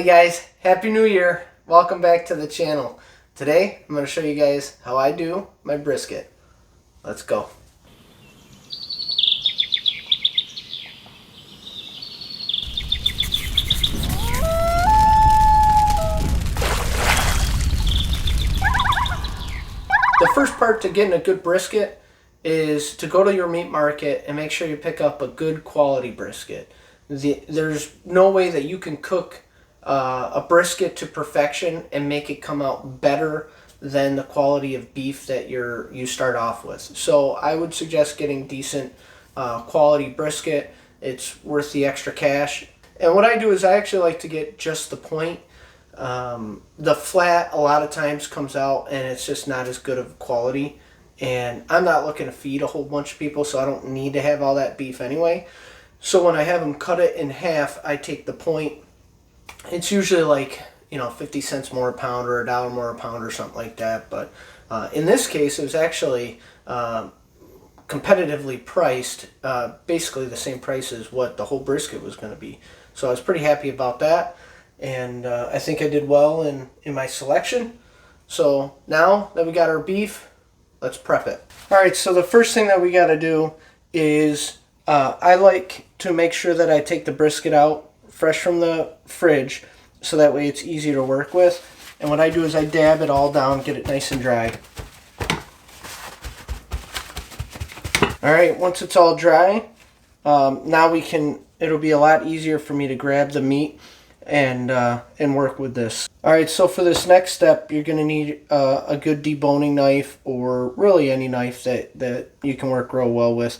Hey guys, Happy New Year. Welcome back to the channel. Today I'm going to show you guys how I do my brisket. Let's go. The first part to getting a good brisket is to go to your meat market and make sure you pick up a good quality brisket. There's no way that you can cook a brisket to perfection and make it come out better than the quality of beef that you start off with. So I would suggest getting decent quality brisket. It's worth the extra cash. And what I do is I actually like to get just the point. The flat a lot of times comes out and it's just not as good of quality, and I'm not looking to feed a whole bunch of people, so I don't need to have all that beef anyway. So when I have them cut it in half, I take the point. It's usually like 50 cents more a pound or $1 more a pound or something like that, but in this case it was actually competitively priced, basically the same price as what the whole brisket was going to be. So I was pretty happy about that. And I think I did well in my selection. So now that we got our beef, let's prep it. Alright, so the first thing that we got to do is I like to make sure that I take the brisket out fresh from the fridge, so that way it's easy to work with. And what I do is I dab it all down, get it nice and dry. Alright, once it's all dry, now it'll be a lot easier for me to grab the meat and work with this. Alright, so for this next step, you're going to need a good deboning knife, or really any knife that you can work real well with.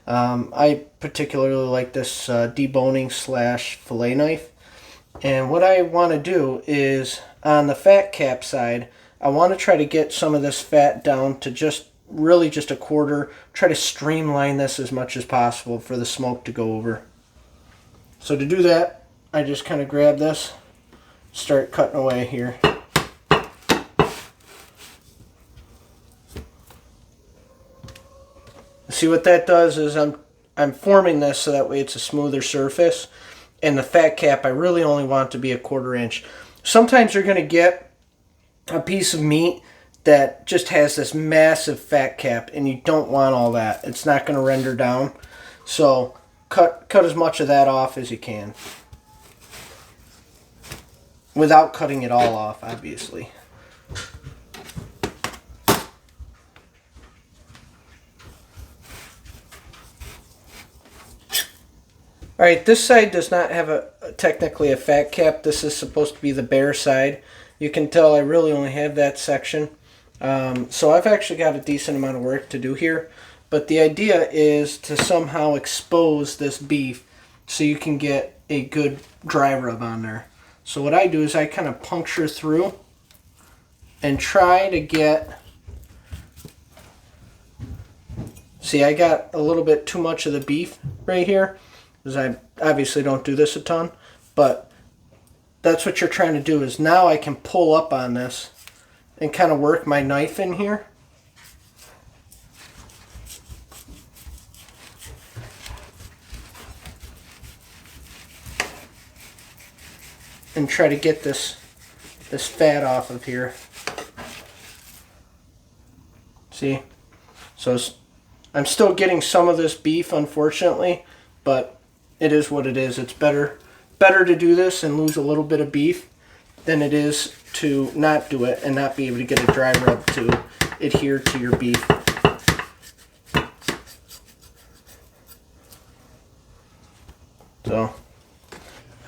I particularly like this deboning / fillet knife. And what I want to do is, on the fat cap side, I want to try to get some of this fat down to just a quarter. Try to streamline this as much as possible for the smoke to go over. So to do that, I just kind of grab this, start cutting away here. See, what that does is I'm forming this so that way it's a smoother surface, and the fat cap I really only want to be a 1/4 inch. Sometimes you're going to get a piece of meat that just has this massive fat cap, and you don't want all that. It's not going to render down. So cut as much of that off as you can, without cutting it all off, obviously. Alright, this side does not have technically a fat cap. This is supposed to be the bare side. You can tell I really only have that section. So I've actually got a decent amount of work to do here. But the idea is to somehow expose this beef so you can get a good dry rub on there. So what I do is I kind of puncture through and try to get... See, I got a little bit too much of the beef right here, because I obviously don't do this a ton, but that's what you're trying to do. Is now I can pull up on this and kind of work my knife in here. And try to get this fat off of here. See? So I'm still getting some of this beef, unfortunately, but it is what it is. It's better to do this and lose a little bit of beef than it is to not do it and not be able to get a dry rub to adhere to your beef. So,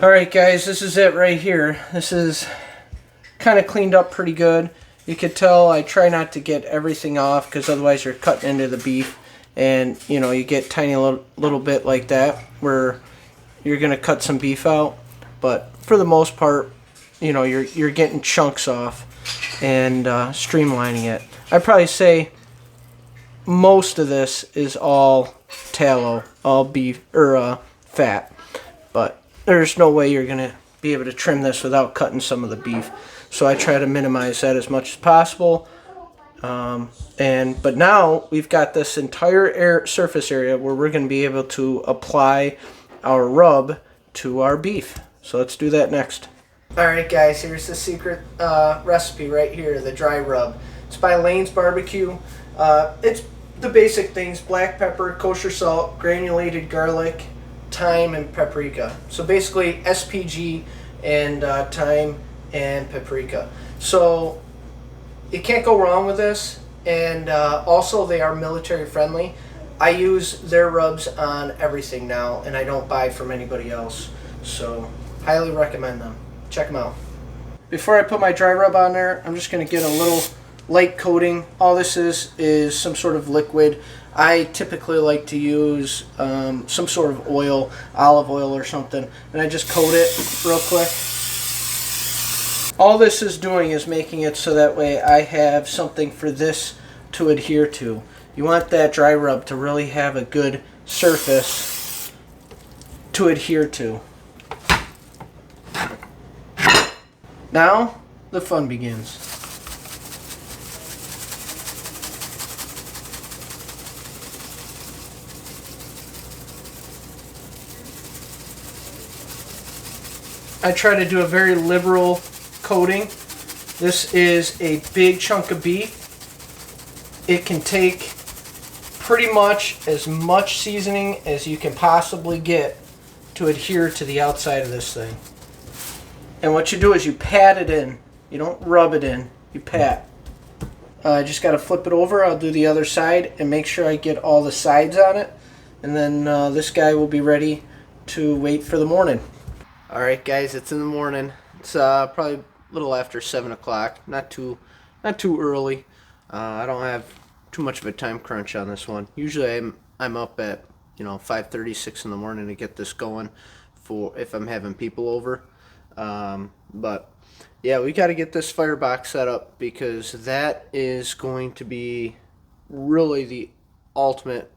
alright guys, this is it right here. This is kind of cleaned up pretty good. You could tell I try not to get everything off, because otherwise you're cutting into the beef, and you get tiny little bit like that where you're going to cut some beef out. But for the most part, you're getting chunks off and streamlining it. I'd probably say most of this is all tallow, all beef or fat, but there's no way you're going to be able to trim this without cutting some of the beef. So I try to minimize that as much as possible. But now we've got this entire surface area where we're going to be able to apply our rub to our beef. So let's do that next. Alright guys, here's the secret recipe right here, the dry rub. It's by Lane's Barbecue. It's the basic things: black pepper, kosher salt, granulated garlic, thyme, and paprika. So basically SPG and thyme and paprika. So you can't go wrong with this, and also they are military friendly. I use their rubs on everything now, and I don't buy from anybody else. So highly recommend them. Check them out. Before I put my dry rub on there, I'm just going to get a little light coating. All this is some sort of liquid. I typically like to use some sort of oil, olive oil or something, and I just coat it real quick. All this is doing is making it so that way I have something for this to adhere to. You want that dry rub to really have a good surface to adhere to. Now, the fun begins. I try to do a very liberal coating. This is a big chunk of beef. It can take pretty much as much seasoning as you can possibly get to adhere to the outside of this thing. And what you do is you pat it in. You don't rub it in, you pat. I just got to flip it over. I'll do the other side and make sure I get all the sides on it. And then this guy will be ready to wait for the morning. Alright guys, it's in the morning. It's probably a little after 7 o'clock. Not too early. I don't have too much of a time crunch on this one. Usually I'm up at 5:30, 6 in the morning to get this going for if I'm having people over. But yeah, we got to get this firebox set up because that is going to be really the ultimate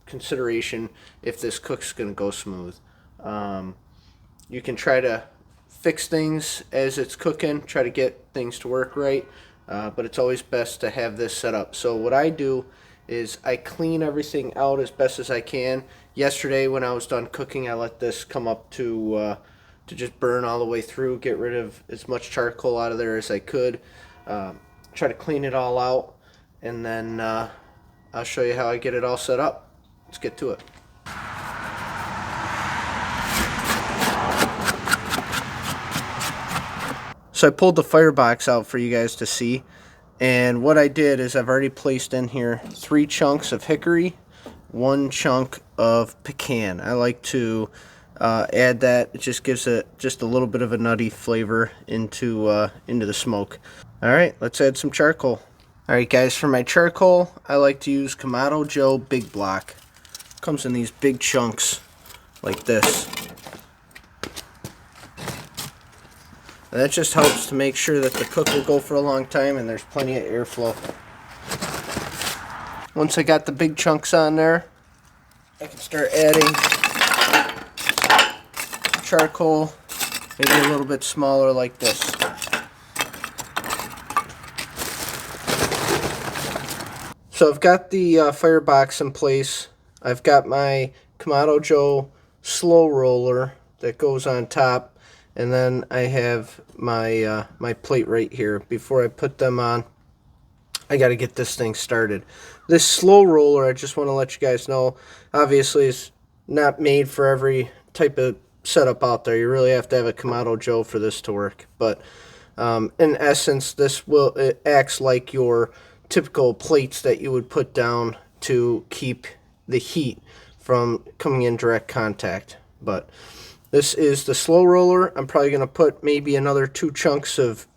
consideration if this cook's going to go smooth. You can try to fix things as it's cooking, try to get things to work right, but it's always best to have this set up. So what I do is I clean everything out as best as I can. Yesterday when I was done cooking, I let this come up to just burn all the way through, get rid of as much charcoal out of there as I could, try to clean it all out, and then I'll show you how I get it all set up. Let's get to it. So I pulled the firebox out for you guys to see, and what I did is I've already placed in here 3 chunks of hickory, 1 chunk of pecan. I like to add that. It just gives it just a little bit of a nutty flavor into the smoke. Alright, let's add some charcoal. Alright guys, for my charcoal I like to use Kamado Joe Big Block. Comes in these big chunks like this. And that just helps to make sure that the cook will go for a long time and there's plenty of airflow. Once I got the big chunks on there, I can start adding charcoal, maybe a little bit smaller like this. So I've got the firebox in place. I've got my Kamado Joe slow roller that goes on top. And then I have my my plate right here. Before I put them on, I got to get this thing started. This slow roller, I just want to let you guys know, obviously is not made for every type of setup out there. You really have to have a Kamado Joe for this to work. But in essence, it acts like your typical plates that you would put down to keep the heat from coming in direct contact. But this is the slow roller. I'm probably going to put maybe another 2 chunks of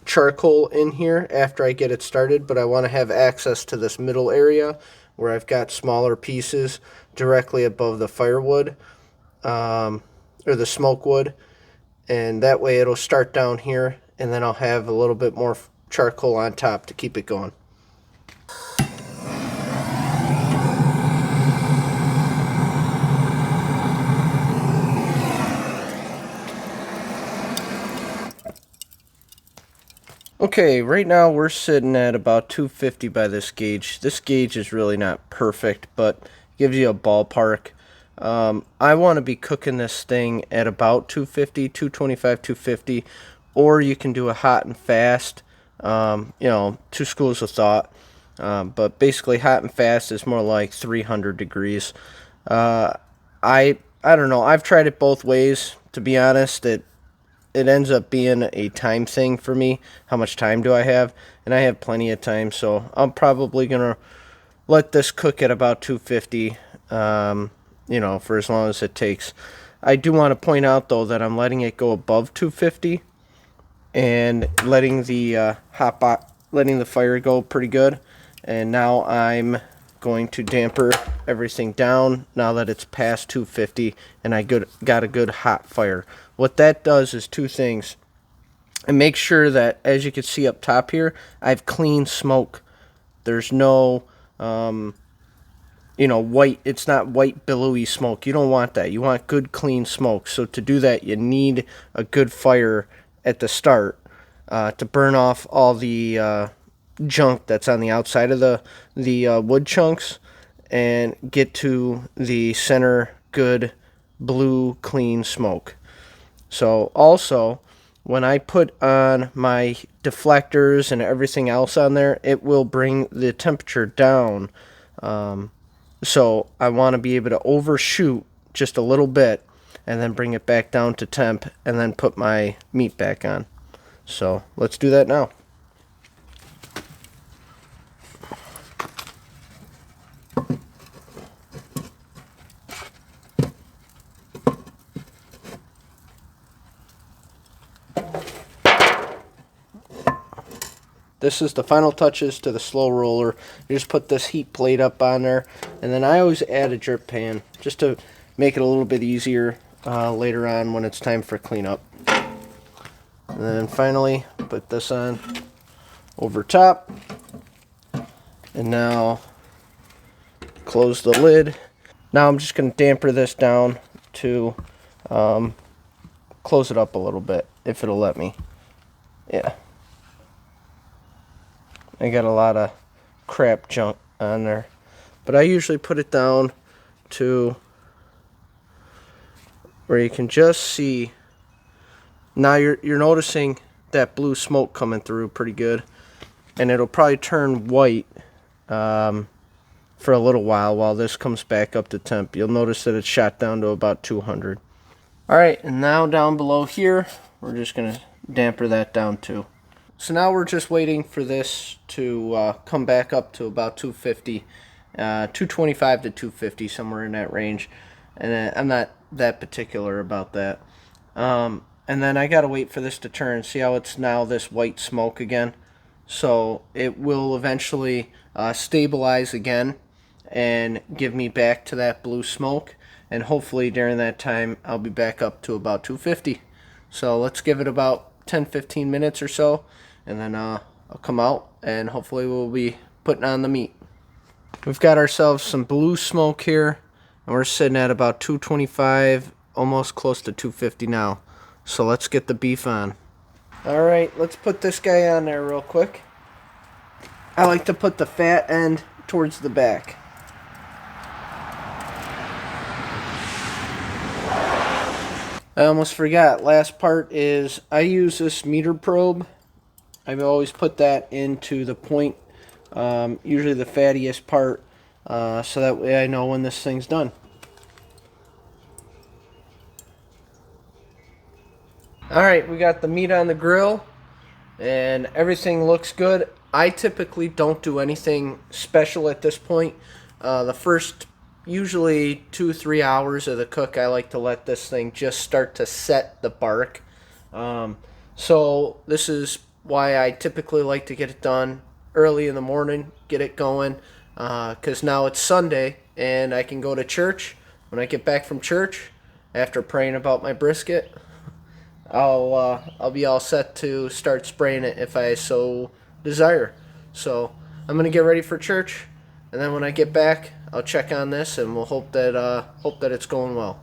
charcoal in here after I get it started, but I want to have access to this middle area where I've got smaller pieces directly above the firewood or the smoke wood, and that way it'll start down here and then I'll have a little bit more charcoal on top to keep it going. Okay, right now we're sitting at about 250 by this gauge. This gauge is really not perfect, but gives you a ballpark. I want to be cooking this thing at about 250, 225, 250, or you can do a hot and fast. Two schools of thought. But basically, hot and fast is more like 300 degrees. Uh, I don't know. I've tried it both ways. To be honest, it ends up being a time thing for me. How much time do I have? And I have plenty of time, so I'm probably gonna let this cook at about 250. For as long as it takes. I do want to point out though that I'm letting it go above 250 and letting the fire go pretty good. And now I'm going to damper everything down now that it's past 250 and got a good hot fire. What that does is two things. And make sure that, as you can see up top here, I have clean smoke. There's no white. It's not white billowy smoke. You don't want that. You want good clean smoke. So to do that, you need a good fire at the start to burn off all the junk that's on the outside of the wood chunks and get to the center good blue clean smoke. So also, when I put on my deflectors and everything else on there, it will bring the temperature down. So I want to be able to overshoot just a little bit and then bring it back down to temp and then put my meat back on. So let's do that now. This is the final touches to the slow roller. You just put this heat plate up on there, and then I always add a drip pan just to make it a little bit easier later on when it's time for cleanup. And then finally put this on over top, and now close the lid. Now I'm just going to damper this down to close it up a little bit if it'll let me. Yeah. I got a lot of crap junk on there, but I usually put it down to where you can just see. Now you're noticing that blue smoke coming through pretty good, and it'll probably turn white for a little while this comes back up to temp. You'll notice that it's shot down to about 200. Alright, and now down below here, we're just going to damper that down too. So now we're just waiting for this to come back up to about 250, 225 to 250, somewhere in that range. And I'm not that particular about that. And then I gotta wait for this to turn. See how it's now this white smoke again? So it will eventually stabilize again and give me back to that blue smoke. And hopefully during that time I'll be back up to about 250. So let's give it about 10-15 minutes or so, and then I'll come out and hopefully we'll be putting on the meat. We've got ourselves some blue smoke here, and we're sitting at about 225, almost close to 250 now. So let's get the beef on. Alright, let's put this guy on there real quick. I like to put the fat end towards the back. I almost forgot, last part is I use this meter probe. I've always put that into the point, usually the fattiest part, so that way I know when this thing's done. Alright, we got the meat on the grill and everything looks good. I typically don't do anything special at this point. The first usually 2-3 hours of the cook, I like to let this thing just start to set the bark. So this is why I typically like to get it done early in the morning, get it going, because now it's Sunday and I can go to church. When I get back from church, after praying about my brisket, I'll be all set to start spraying it if I so desire. So I'm gonna get ready for church, and then when I get back, I'll check on this and we'll hope that it's going well.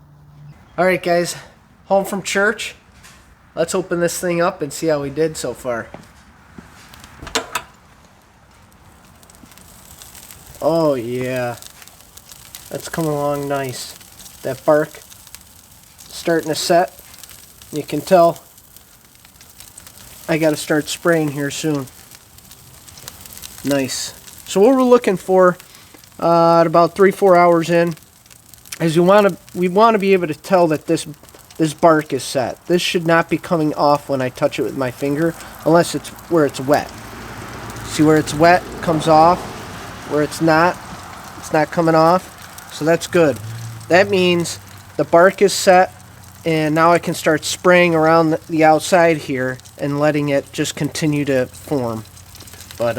All right, guys, home from church. Let's open this thing up and see how we did so far. Oh yeah, that's coming along nice. that bark starting to set. You can tell I got to start spraying here soon. Nice. So what we're looking for at about 3-4 hours in is we want to be able to tell that this bark is set. This should not be coming off when I touch it with my finger unless it's where it's wet. See where it's wet comes off, where it's not coming off. So that's good. That means the bark is set, and now I can start spraying around the outside here and letting it just continue to form. But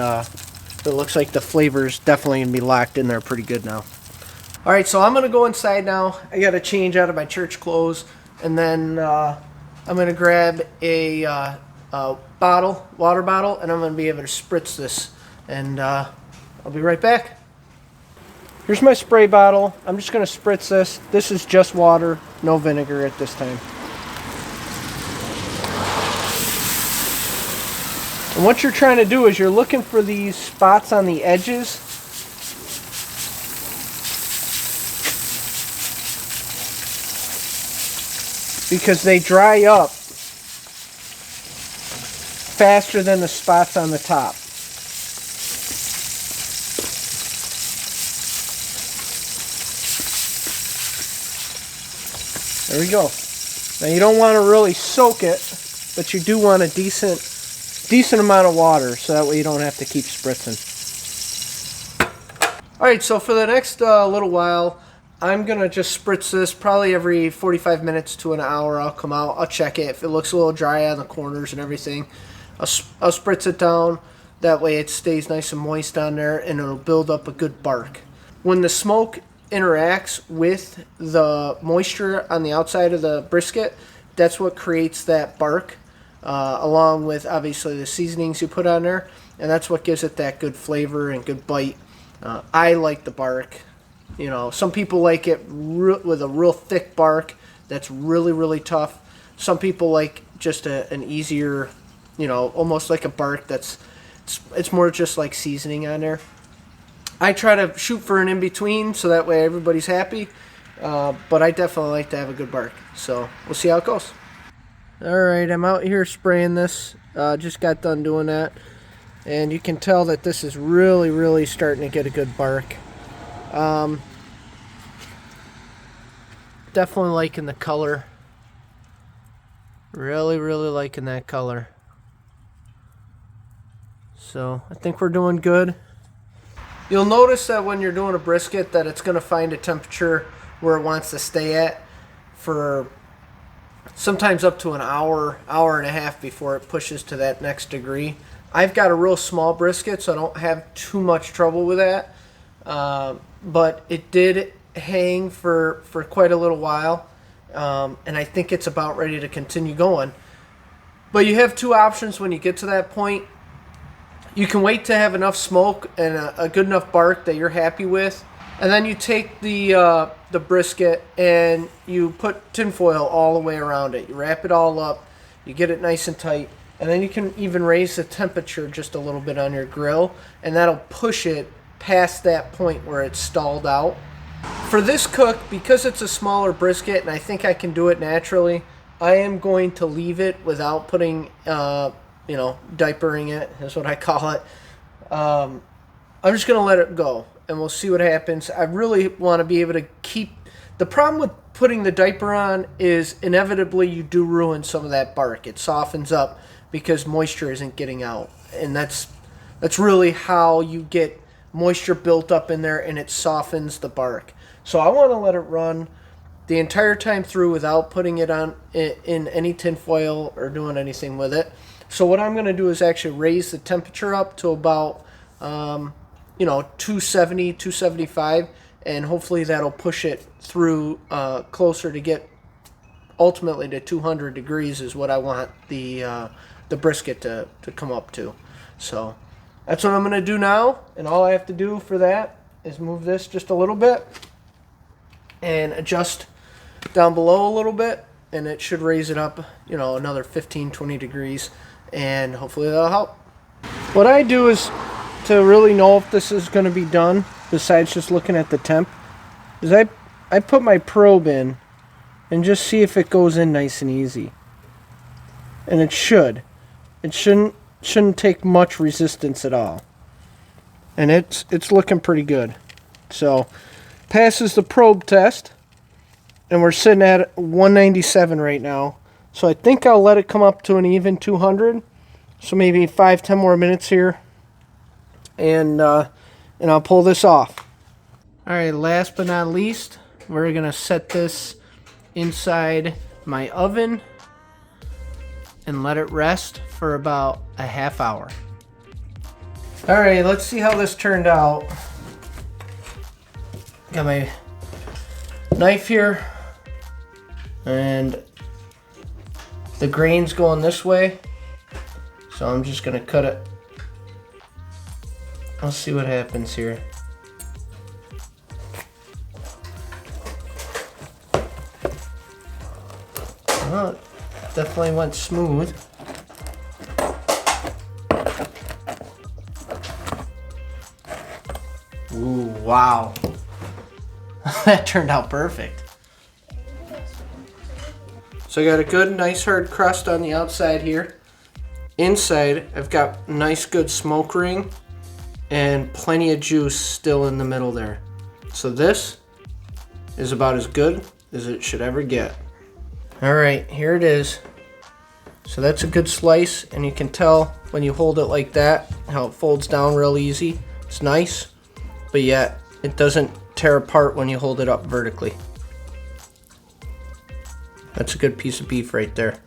it looks like the flavor is definitely going to be locked in there pretty good now. Alright, so I'm going to go inside now. I got to change out of my church clothes, and then I'm going to grab a water bottle, and I'm going to be able to spritz this. And I'll be right back. Here's my spray bottle. I'm just going to spritz this. This is just water, no vinegar at this time. And what you're trying to do is you're looking for these spots on the edges. Because they dry up faster than the spots on the top. There we go. Now you don't want to really soak it, but you do want a decent amount of water, so that way you don't have to keep spritzing. Alright, so for the next little while, I'm going to just spritz this probably every 45 minutes to an hour. I'll come out, I'll check it. If it looks a little dry on the corners and everything, I'll spritz it down. That way it stays nice and moist on there, and it'll build up a good bark. When the smoke interacts with the moisture on the outside of the brisket, that's what creates that bark, along with obviously the seasonings you put on there, and that's what gives it that good flavor and good bite. I like the bark. You know, some people like it with a real thick bark that's really, really tough. Some people like just an easier, you know, almost like a bark that's it's more just like seasoning on there. I try to shoot for an in-between so that way everybody's happy, but I definitely like to have a good bark. So we'll see how it goes. Alright, I'm out here spraying this. Just got done doing that. And you can tell that this is really, really starting to get a good bark. Definitely liking the color. Really, really liking that color. So I think we're doing good. You'll notice that when you're doing a brisket that it's going to find a temperature where it wants to stay at for sometimes up to an hour, hour and a half before it pushes to that next degree. I've got a real small brisket, so I don't have too much trouble with that. But it did hang for quite a little while, and I think it's about ready to continue going. But you have two options when you get to that point. You can wait to have enough smoke and a good enough bark that you're happy with, and then you take the brisket and you put tinfoil all the way around it. You wrap it all up, you get it nice and tight, and then you can even raise the temperature just a little bit on your grill, and that'll push it past that point where it's stalled out. For this cook, because it's a smaller brisket and I think I can do it naturally, I am going to leave it without putting diapering it, is what I call it. I'm just going to let it go, and we'll see what happens. I really want to be able to keep... The problem with putting the diaper on is inevitably you do ruin some of that bark. It softens up because moisture isn't getting out, and that's really how you get moisture built up in there, and it softens the bark. So I want to let it run the entire time through without putting it on in any tin foil or doing anything with it. So what I'm going to do is actually raise the temperature up to about 270, 275, and hopefully that'll push it through closer to get ultimately to 200 degrees is what I want the brisket to come up to. So that's what I'm going to do now, and all I have to do for that is move this just a little bit and adjust down below a little bit, and it should raise it up, another 15, 20 degrees, and hopefully that'll help. What I do is, to really know if this is going to be done, besides just looking at the temp, is I I put my probe in and just see if it goes in nice and easy. And it should. It shouldn't take much resistance at all. And it's looking pretty good. So passes the probe test. And we're sitting at 197 right now. So I think I'll let it come up to an even 200. So maybe 5-10 more minutes here. And I'll pull this off. Alright, last but not least, we're going to set this inside my oven and let it rest for about a half hour. Alright, let's see how this turned out. Got my knife here, and the grain's going this way, so I'm just going to cut it. Let's see what happens here. Well, it definitely went smooth. Ooh, wow. That turned out perfect. So I got a good, nice hard crust on the outside here. Inside, I've got a nice good smoke ring and plenty of juice still in the middle there. So this is about as good as it should ever get. All right, here it is. So that's a good slice, and you can tell when you hold it like that how it folds down real easy. It's nice, but yet it doesn't tear apart when you hold it up vertically. That's a good piece of beef right there.